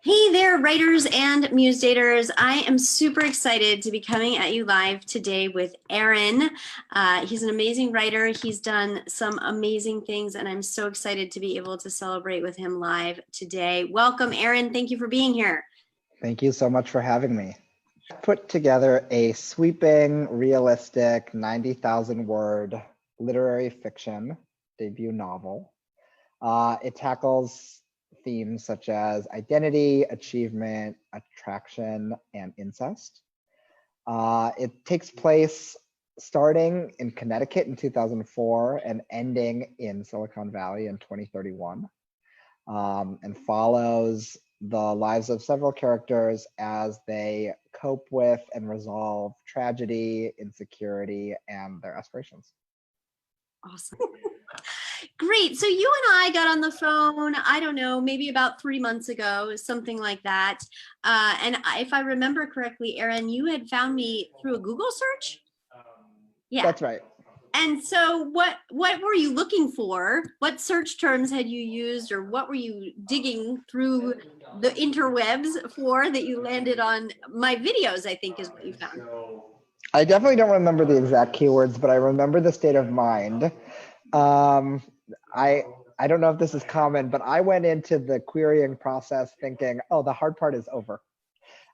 Hey there, writers and muse daters. I am super excited to be coming at you live today with Aaron. He's an amazing writer. He's done some amazing things, and I'm so excited to be able to celebrate with him live today. Welcome, Aaron. Thank you for being here. Thank you so much for having me. I put together a sweeping, realistic, 90,000 word literary fiction debut novel. It tackles themes such as identity, achievement, attraction, and incest. It takes place starting in Connecticut in 2004 and ending in Silicon Valley in 2031, and follows the lives of several characters as they cope with and resolve tragedy, insecurity, and their aspirations. Awesome. Great. So you and I got on the phone, I don't know, maybe about 3 months ago, something like that. If I remember correctly, Aaron, you had found me through a Google search? Yeah. That's right. And so what were you looking for? What search terms had you used, or what were you digging through the interwebs for that you landed on my videos, I think is what you found? I definitely don't remember the exact keywords, but I remember the state of mind. I don't know if this is common, but I went into the querying process thinking, oh, the hard part is over.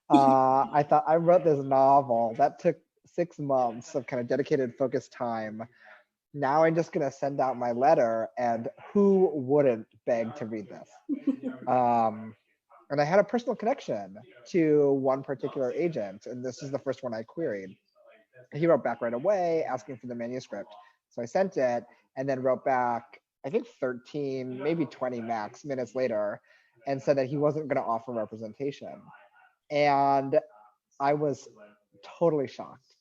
I thought I wrote this novel that took 6 months of kind of dedicated, focused time. Now I'm just going to send out my letter, and who wouldn't beg to read this? And I had a personal connection to one particular agent, and this is the first one I queried. He wrote back right away asking for the manuscript. So I sent it and then wrote back, I think 13, maybe 20 max minutes later, and said that he wasn't going to offer representation. And I was totally shocked.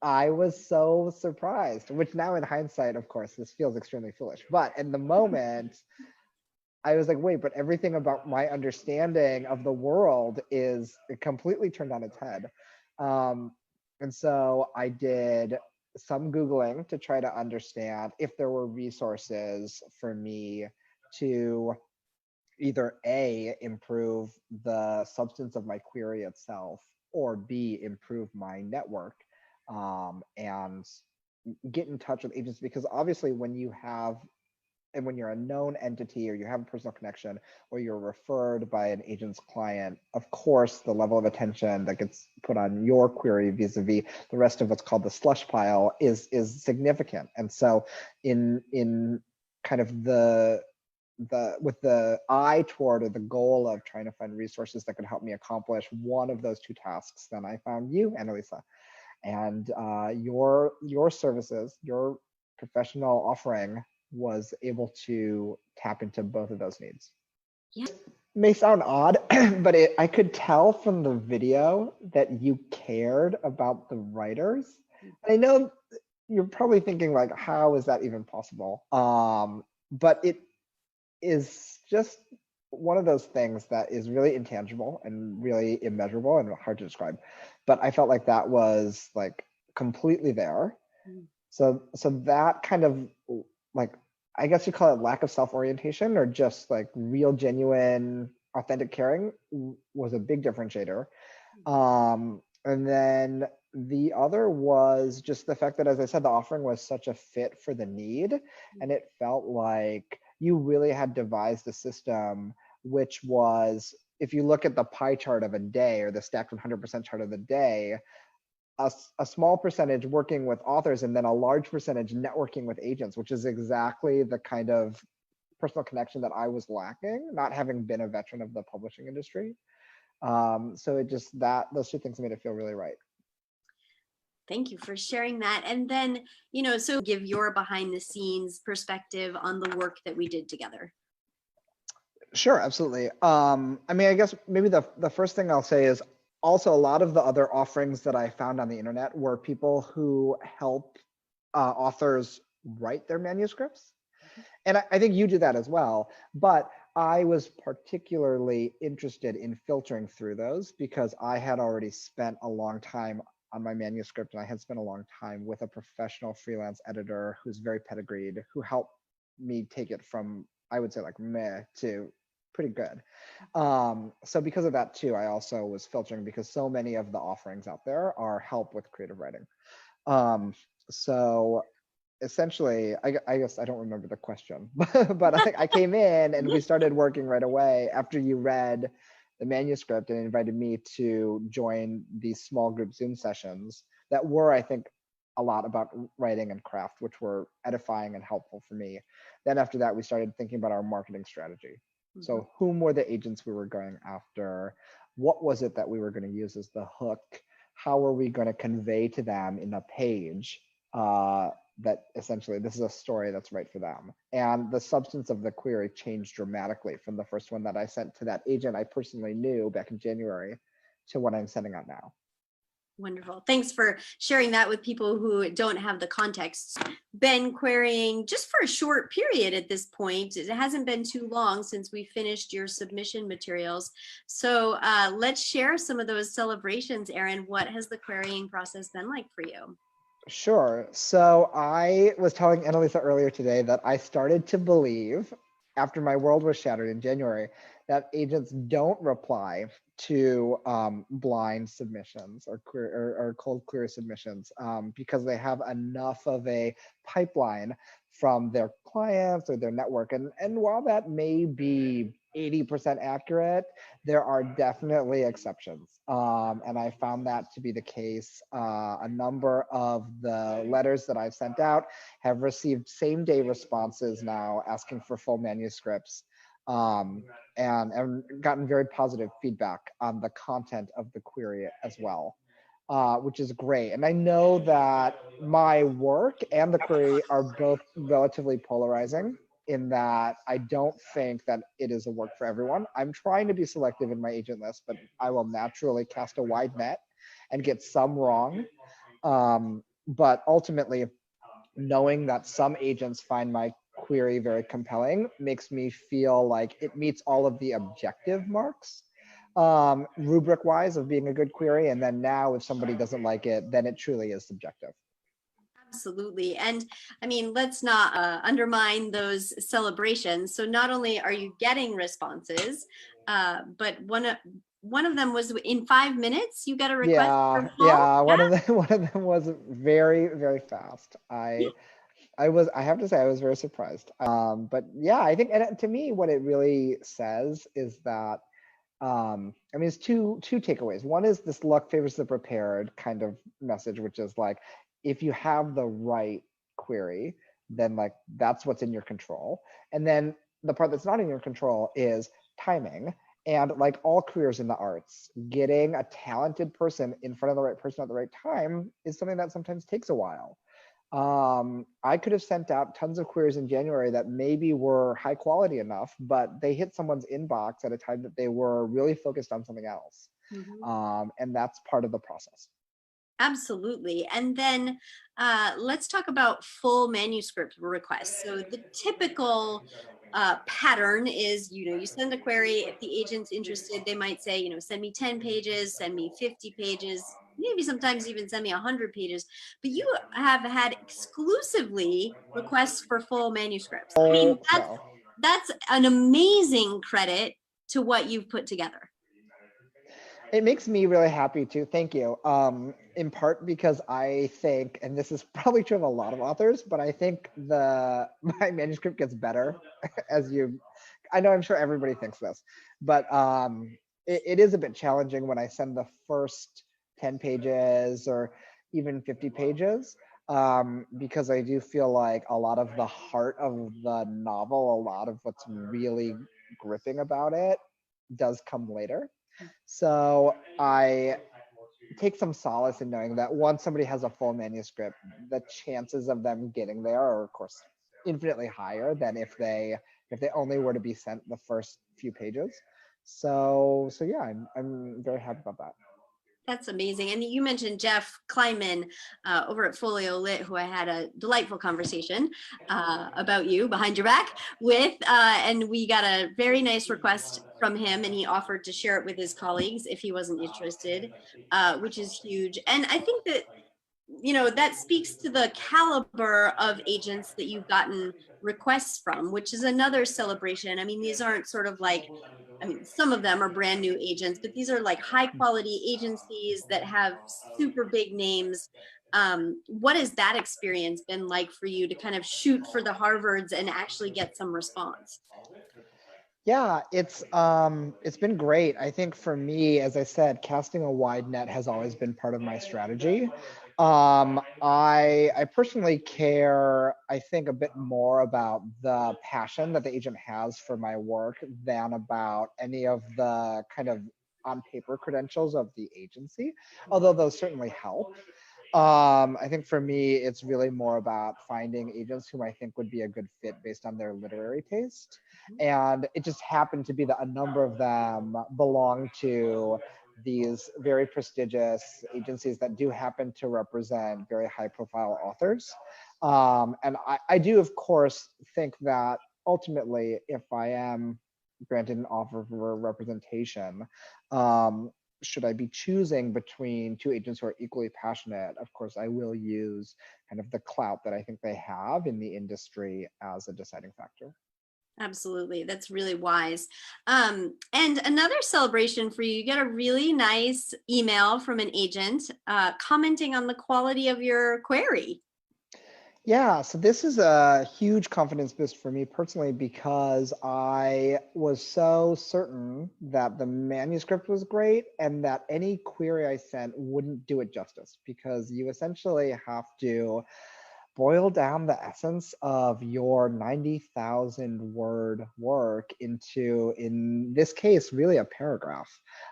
I was so surprised, which now in hindsight, of course, this feels extremely foolish. But in the moment, I was like, wait, but everything about my understanding of the world is completely turned on its head. And so I did some Googling to try to understand if there were resources for me to either A, improve the substance of my query itself, or B, improve my network, and get in touch with agents. Because obviously when you're a known entity, or you have a personal connection, or you're referred by an agent's client, of course, the level of attention that gets put on your query vis-a-vis the rest of what's called the slush pile is significant. And so in kind of with the eye toward, or the goal of trying to find resources that could help me accomplish one of those two tasks, then I found you, Annalisa, and your services, your professional offering was able to tap into both of those needs. Yeah. It may sound odd, but I could tell from the video that you cared about the writers. I know you're probably thinking, like, how is that even possible? But it is just one of those things that is really intangible and really immeasurable and hard to describe. But I felt like that was like completely there. So that kind of, like, I guess you call it lack of self-orientation, or just like real, genuine, authentic caring was a big differentiator. And then the other was just the fact that, as I said, the offering was such a fit for the need, and it felt like you really had devised a system which was, if you look at the pie chart of a day, or the stacked 100% chart of the day, a small percentage working with authors, and then a large percentage networking with agents, which is exactly the kind of personal connection that I was lacking, not having been a veteran of the publishing industry. So it just, those two things made it feel really right. Thank you for sharing that. And then, so give your behind the scenes perspective on the work that we did together. Sure, absolutely. I mean, I guess maybe the first thing I'll say is, also, a lot of the other offerings that I found on the internet were people who help authors write their manuscripts. And I think you do that as well. But I was particularly interested in filtering through those, because I had already spent a long time on my manuscript, and I had spent a long time with a professional freelance editor who's very pedigreed, who helped me take it from, I would say, like meh to pretty good. So because of that too, I also was filtering because so many of the offerings out there are help with creative writing. Um, so essentially, I guess I don't remember the question, but I came in and we started working right away after you read the manuscript and invited me to join these small group Zoom sessions that were, I think, a lot about writing and craft, which were edifying and helpful for me. Then after that, we started thinking about our marketing strategy. Mhm. So whom were the agents we were going after? What was it that we were going to use as the hook? How are we going to convey to them in a page that essentially this is a story that's right for them? And the substance of the query changed dramatically from the first one that I sent to that agent I personally knew back in January to what I'm sending out now. Wonderful. Thanks for sharing that with people who don't have the context. Been querying just for a short period at this point. It hasn't been too long since we finished your submission materials. So let's share some of those celebrations, Erin. What has the querying process been like for you? Sure. So I was telling Annalisa earlier today that I started to believe, after my world was shattered in January, that agents don't reply to blind submissions or cold query submissions because they have enough of a pipeline from their clients or their network. And while that may be 80% accurate, there are definitely exceptions. And I found that to be the case. A number of the letters that I've sent out have received same day responses now asking for full manuscripts, and gotten very positive feedback on the content of the query as well. Which is great. And I know that my work and the query are both relatively polarizing in that I don't think that it is a work for everyone. I'm trying to be selective in my agent list, but I will naturally cast a wide net and get some wrong. But ultimately, knowing that some agents find my query very compelling makes me feel like it meets all of the objective marks rubric wise of being a good query. And then now if somebody doesn't like it, then it truly is subjective. Absolutely. And I mean, let's not undermine those celebrations. So not only are you getting responses, but one of them was in 5 minutes, you got a request for full. Yeah. Yeah. One of them was very, very fast. I have to say I was very surprised. But yeah, I think, and to me, what it really says is that I mean, it's two takeaways. One is this luck favors the prepared kind of message, which is like, if you have the right query, then like that's what's in your control. And then the part that's not in your control is timing. And like all careers in the arts, getting a talented person in front of the right person at the right time is something that sometimes takes a while. I could have sent out tons of queries in January that maybe were high quality enough, but they hit someone's inbox at a time that they were really focused on something else. Mhm. And that's part of the process. Absolutely. And then let's talk about full manuscript requests. So the typical pattern is, you send a query. If the agent's interested, they might say, send me 10 pages, send me 50 pages, maybe sometimes even send me 100 pages. But you have had exclusively requests for full manuscripts. I mean, So that's an amazing credit to what you've put together. it makes me really happy too. Thank you. In part because I think, and this is probably true of a lot of authors, but I think my manuscript gets better as I know I'm sure everybody thinks this, but it is a bit challenging when I send the first 10 pages or even 50 pages, because I do feel like a lot of the heart of the novel, a lot of what's really gripping about it does come later. So I take some solace in knowing that once somebody has a full manuscript, the chances of them getting there are, of course, infinitely higher than if they only were to be sent the first few pages. So yeah, I'm very happy about that. That's amazing. And you mentioned Jeff Kleinman over at Folio Lit, who I had a delightful conversation about you behind your back with. And we got a very nice request from him, and he offered to share it with his colleagues if he wasn't interested, which is huge. And I think that that speaks to the caliber of agents that you've gotten requests from, which is another celebration. I mean, these aren't sort of like, I mean, some of them are brand new agents, but these are like high quality agencies that have super big names. What has that experience been like for you to kind of shoot for the Harvards and actually get some response? Yeah, it's been great. I think for me, as I said, casting a wide net has always been part of my strategy. I personally care, I think, a bit more about the passion that the agent has for my work than about any of the kind of on paper credentials of the agency, although those certainly help. I think for me, it's really more about finding agents whom I think would be a good fit based on their literary taste. And it just happened to be that a number of them belong to these very prestigious agencies that do happen to represent very high profile authors. And I do, of course, think that ultimately, if I am granted an offer for representation, should I be choosing between two agents who are equally passionate, of course, I will use kind of the clout that I think they have in the industry as a deciding factor. Absolutely. That's really wise. And another celebration for you, you get a really nice email from an agent commenting on the quality of your query. Yeah, so this is a huge confidence boost for me personally because I was so certain that the manuscript was great and that any query I sent wouldn't do it justice because you essentially have to boil down the essence of your 90,000 word work into, in this case, really a paragraph.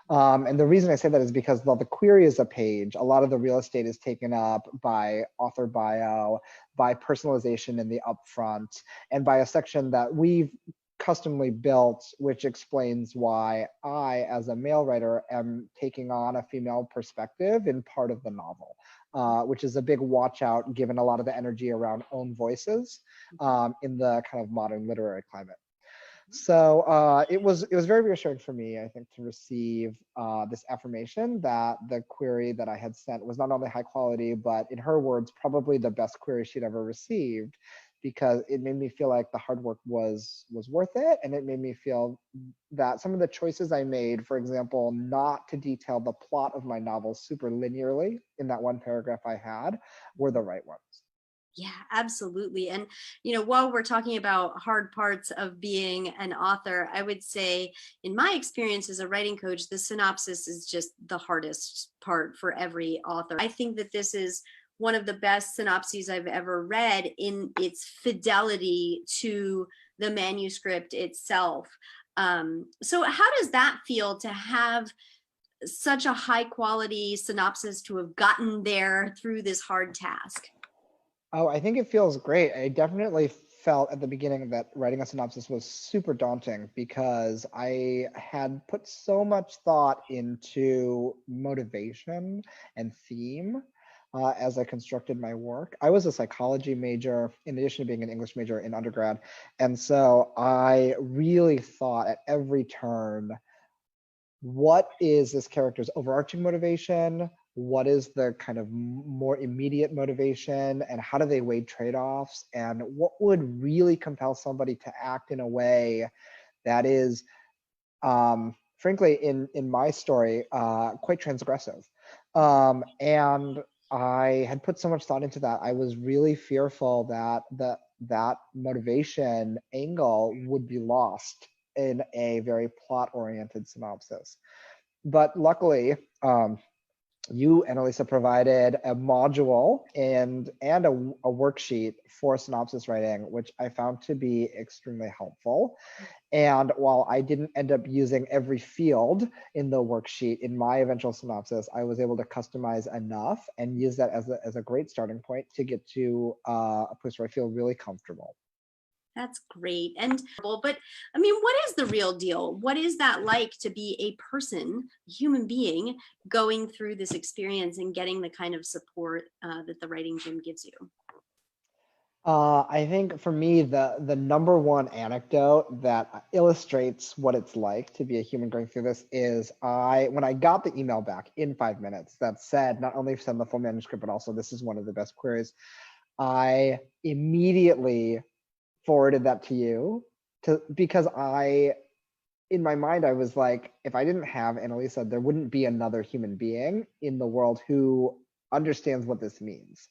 And the reason I say that is because while the query is a page, a lot of the real estate is taken up by author bio, by personalization in the upfront, and by a section that we've customly built, which explains why I, as a male writer, am taking on a female perspective in part of the novel. Which is a big watch out given a lot of the energy around own voices in the kind of modern literary climate. So it was very reassuring for me, I think, to receive this affirmation that the query that I had sent was not only high quality, but in her words, probably the best query she'd ever received, because it made me feel like the hard work was worth it, and it made me feel that some of the choices I made, for example, not to detail the plot of my novel super linearly in that one paragraph I had, were the right ones. Yeah, absolutely. And, while we're talking about hard parts of being an author, I would say, in my experience as a writing coach, the synopsis is just the hardest part for every author. I think that this is one of the best synopses I've ever read in its fidelity to the manuscript itself. So, how does that feel to have such a high quality synopsis, to have gotten there through this hard task? Oh, I think it feels great. I definitely felt at the beginning that writing a synopsis was super daunting because I had put so much thought into motivation and theme as I constructed my work. I was a psychology major in addition to being an English major in undergrad. And so I really thought at every turn, what is this character's overarching motivation? What is the kind of more immediate motivation, and how do they weigh trade-offs? And what would really compel somebody to act in a way that is, frankly, in my story, quite transgressive? And I had put so much thought into that. I was really fearful that that motivation angle would be lost in a very plot-oriented synopsis. But luckily, you, Annalisa, provided a module and a worksheet for synopsis writing, which I found to be extremely helpful. And while I didn't end up using every field in the worksheet in my eventual synopsis, I was able to customize enough and use that as a great starting point to get to a place where I feel really comfortable. That's great. But I mean, what is the real deal? What is that like to be a person, a human being, going through this experience and getting the kind of support that the writing gym gives you? I think for me, the number one anecdote that illustrates what it's like to be a human going through this is when I got the email back in 5 minutes that said not only send the full manuscript, but also this is one of the best queries, I immediately forwarded that to you because in my mind, I was like, if I didn't have Annalisa, there wouldn't be another human being in the world who understands what this means.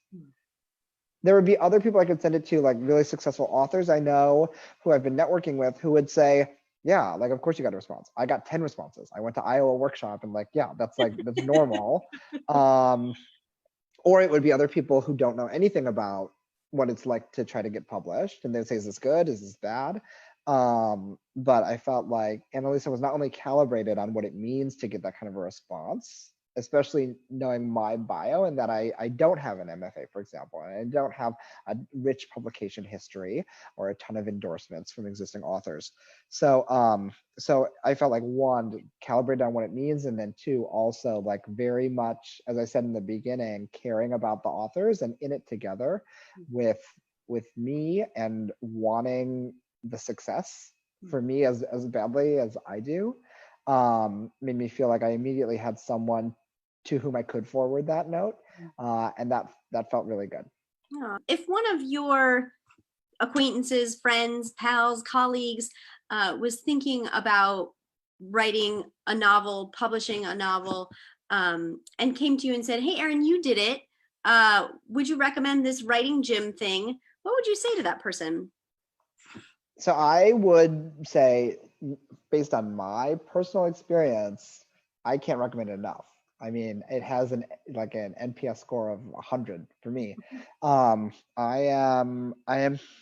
There would be other people I could send it to, like really successful authors I know who I've been networking with, who would say, yeah, like, of course you got a response. I got 10 responses. I went to Iowa workshop and like, yeah, that's normal. Or it would be other people who don't know anything about what it's like to try to get published. And they'd say, is this good? Is this bad? But I felt like Annalisa was not only calibrated on what it means to get that kind of a response, especially knowing my bio and that I don't have an MFA, for example, and I don't have a rich publication history or a ton of endorsements from existing authors. So so I felt like one, calibrate on what it means, and then two, also like very much, as I said in the beginning, caring about the authors and in it together with me and wanting the success for me as badly as I do, made me feel like I immediately had someone to whom I could forward that note, and that felt really good. If one of your acquaintances, friends, pals, colleagues was thinking about writing a novel, publishing a novel, and came to you and said, hey, Erin, you did it. Would you recommend this writing gym thing? What would you say to that person? So I would say, based on my personal experience, I can't recommend it enough. I mean, it has an NPS score of 100 for me. I am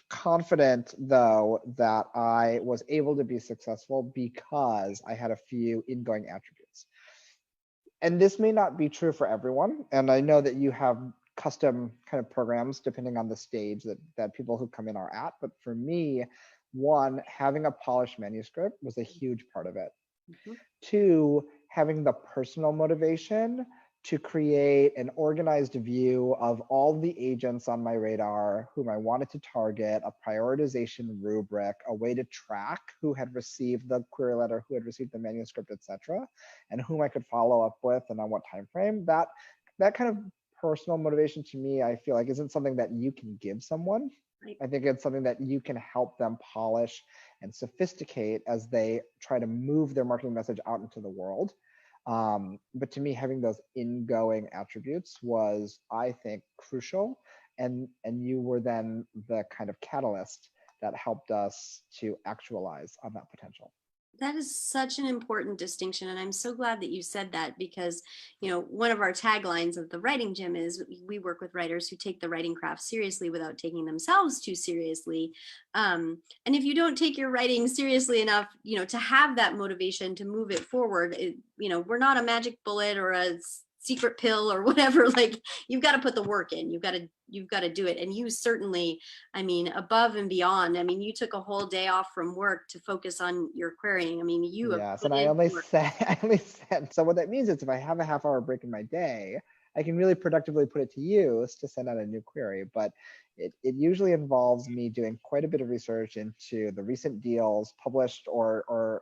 confident though that I was able to be successful because I had a few ingoing attributes. And this may not be true for everyone. And I know that you have custom kind of programs depending on the stage that people who come in are at. But for me, one, having a polished manuscript was a huge part of it. Mm-hmm. Two, having the personal motivation to create an organized view of all the agents on my radar whom I wanted to target, a prioritization rubric, a way to track who had received the query letter, who had received the manuscript, etc., and whom I could follow up with and on what time frame. That kind of personal motivation to me, I feel like isn't something that you can give someone. I think it's something that you can help them polish and sophisticate as they try to move their marketing message out into the world. But to me, having those ingoing attributes was, I think, crucial. And you were then the kind of catalyst that helped us to actualize on that potential. That is such an important distinction. And I'm so glad that you said that because, you know, one of our taglines of the writing gym is we work with writers who take the writing craft seriously without taking themselves too seriously. And if you don't take your writing seriously enough, you know, to have that motivation to move it forward, you know, we're not a magic bullet or a secret pill or whatever. Like, you've got to put the work in, you've got to do it. And you certainly, I mean, above and beyond, I mean, you took a whole day off from work to focus on your querying. I mean, yes, and I only said so what that means is if I have a half-hour break in my day, I can really productively put it to use to send out a new query. But it usually involves me doing quite a bit of research into the recent deals, published or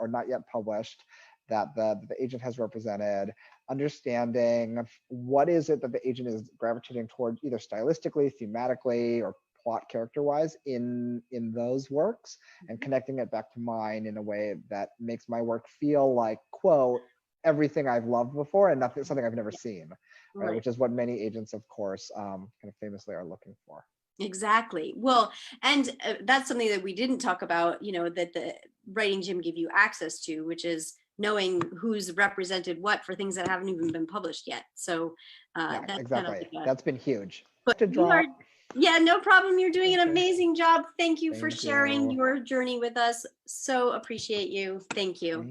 not yet published, that the agent has represented, understanding what is it that the agent is gravitating towards, either stylistically, thematically, or plot character-wise in those works, and connecting it back to mine in a way that makes my work feel like, quote, everything I've loved before and something I've never seen, right? Which is what many agents, of course, kind of famously are looking for. Exactly. Well, and that's something that we didn't talk about, you know, that the writing gym give you access to, which is knowing who's represented what for things that haven't even been published yet. So yeah, that's exactly. kind of That's been huge. But yeah, no problem. You're doing an amazing job. Thank you for sharing your journey with us. So appreciate you. Thank you.